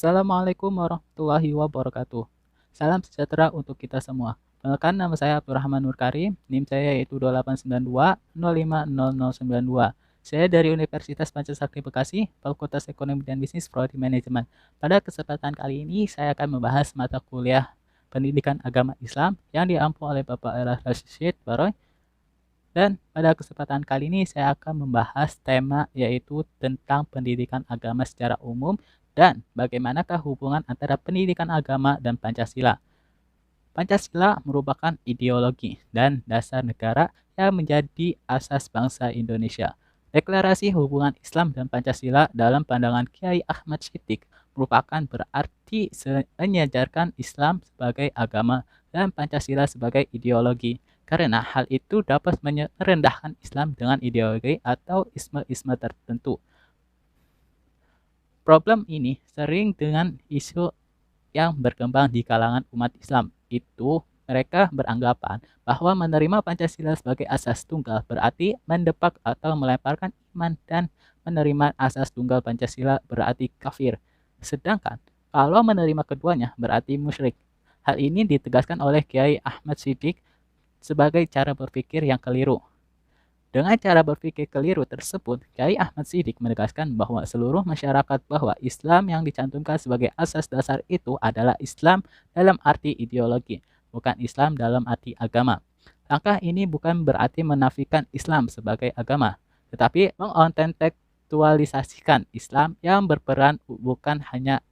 Assalamualaikum warahmatullahi wabarakatuh. Salam sejahtera untuk kita semua. Perkenalkan, nama saya Abdurrahman Nur Karim, NIM saya yaitu 2892 050092. Saya dari Universitas Pancasakti Bekasi, Fakultas Ekonomi dan Bisnis, Prodi Manajemen. Pada kesempatan kali ini, saya akan membahas mata kuliah Pendidikan Agama Islam yang diampu oleh Bapak Rashid Baroy. Dan pada kesempatan kali ini saya akan membahas tema yaitu tentang pendidikan agama secara umum dan bagaimanakah hubungan antara pendidikan agama dan Pancasila. Pancasila merupakan ideologi dan dasar negara yang menjadi asas bangsa Indonesia. Deklarasi hubungan Islam dan Pancasila dalam pandangan Kiai Ahmad Siddiq merupakan berarti menyajarkan Islam sebagai agama dan Pancasila sebagai ideologi, karena hal itu dapat merendahkan Islam dengan ideologi atau isme-isme tertentu. Problem ini sering dengan isu yang berkembang di kalangan umat Islam. Itu mereka beranggapan bahwa menerima Pancasila sebagai asas tunggal berarti mendepak atau melemparkan iman, dan menerima asas tunggal Pancasila berarti kafir. Sedangkan kalau menerima keduanya berarti musyrik. Hal ini ditegaskan oleh Kiai Ahmad Siddiq sebagai cara berpikir yang keliru. Dengan cara berpikir keliru tersebut, Kiai Ahmad Siddiq menegaskan bahwa seluruh masyarakat bahwa Islam yang dicantumkan sebagai asas dasar itu adalah Islam dalam arti ideologi, bukan Islam dalam arti agama. Langkah ini bukan berarti menafikan Islam sebagai agama, tetapi mengontekstualisasikan Islam yang berperan bukan hanya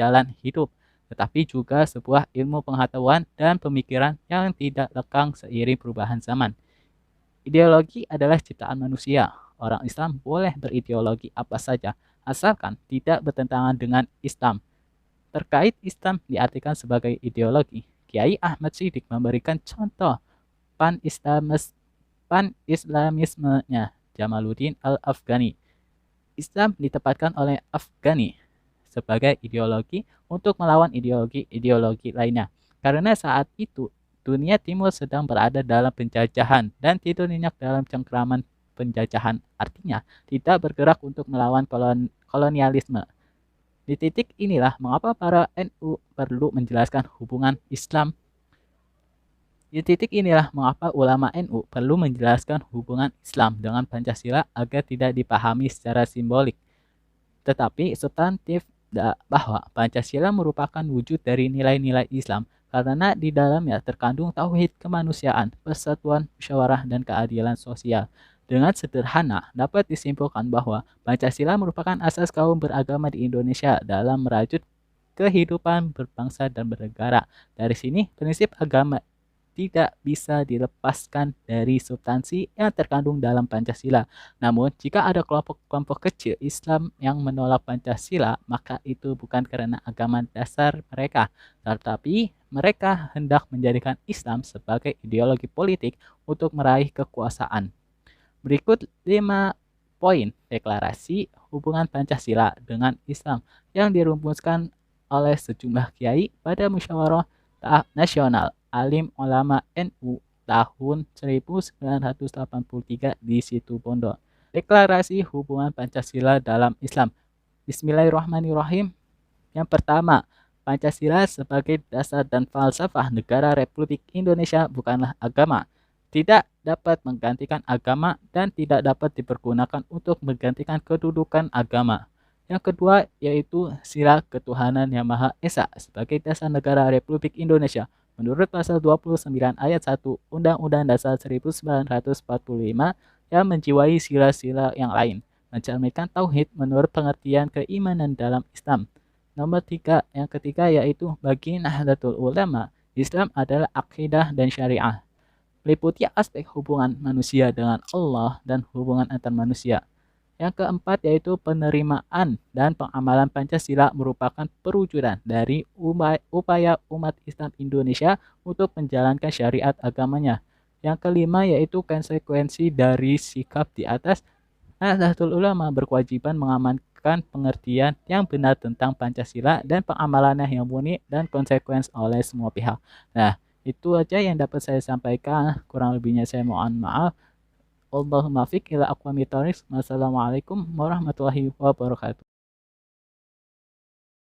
jalan hidup, tetapi juga sebuah ilmu pengetahuan dan pemikiran yang tidak lekang seiring perubahan zaman. Ideologi adalah ciptaan manusia. Orang Islam boleh berideologi apa saja, asalkan tidak bertentangan dengan Islam. Terkait Islam diartikan sebagai ideologi, Kiai Ahmad Siddiq memberikan contoh pan-Islamismenya Jamaluddin Al-Afghani. Islam ditempatkan oleh Afghani sebagai ideologi untuk melawan ideologi-ideologi lainnya. Karena saat itu dunia timur sedang berada dalam penjajahan dan tidur nyenyak dalam cengkraman penjajahan. Artinya tidak bergerak untuk melawan kolonialisme. Di titik inilah mengapa para NU perlu menjelaskan hubungan Islam. Di titik inilah mengapa ulama NU perlu menjelaskan hubungan Islam dengan Pancasila agar tidak dipahami secara simbolik, tetapi substantif, bahwa Pancasila merupakan wujud dari nilai-nilai Islam karena di dalamnya terkandung tauhid kemanusiaan, persatuan, musyawarah, dan keadilan sosial. Dengan sederhana, dapat disimpulkan bahwa Pancasila merupakan asas kaum beragama di Indonesia dalam merajut kehidupan berbangsa dan bernegara. Dari sini, prinsip agama tidak bisa dilepaskan dari substansi yang terkandung dalam Pancasila. Namun, jika ada kelompok-kelompok kecil Islam yang menolak Pancasila, maka itu bukan karena agama dasar mereka, tetapi mereka hendak menjadikan Islam sebagai ideologi politik untuk meraih kekuasaan. Berikut 5 poin deklarasi hubungan Pancasila dengan Islam yang dirumuskan oleh sejumlah kiai pada musyawarah nasional Alim Ulama NU tahun 1983 di Situbondo. Deklarasi hubungan Pancasila dalam Islam. Bismillahirrahmanirrahim. Yang pertama, Pancasila sebagai dasar dan falsafah negara Republik Indonesia bukanlah agama, tidak dapat menggantikan agama, dan tidak dapat dipergunakan untuk menggantikan kedudukan agama. Yang kedua yaitu sila ketuhanan yang Maha Esa sebagai dasar negara Republik Indonesia menurut pasal 29 ayat 1 Undang-Undang Dasar 1945 yang menjiwai sila-sila yang lain, mencerminkan tauhid menurut pengertian keimanan dalam Islam. Nomor 3, yang ketiga yaitu bagi Nahdlatul Ulama, Islam adalah akidah dan syariah, meliputi aspek hubungan manusia dengan Allah dan hubungan antar manusia. Yang keempat yaitu penerimaan dan pengamalan Pancasila merupakan perwujudan dari upaya umat Islam Indonesia untuk menjalankan syariat agamanya. Yang kelima yaitu konsekuensi dari sikap di atas. Nahdlatul Ulama berkewajiban mengamankan pengertian yang benar tentang Pancasila dan pengamalannya yang murni dan konsekuen oleh semua pihak. Nah, itu aja yang dapat saya sampaikan. Kurang lebihnya saya mohon maaf. Allahumma fiq ila aqwamit thoriq. Wassalamualaikum warahmatullahi wabarakatuh.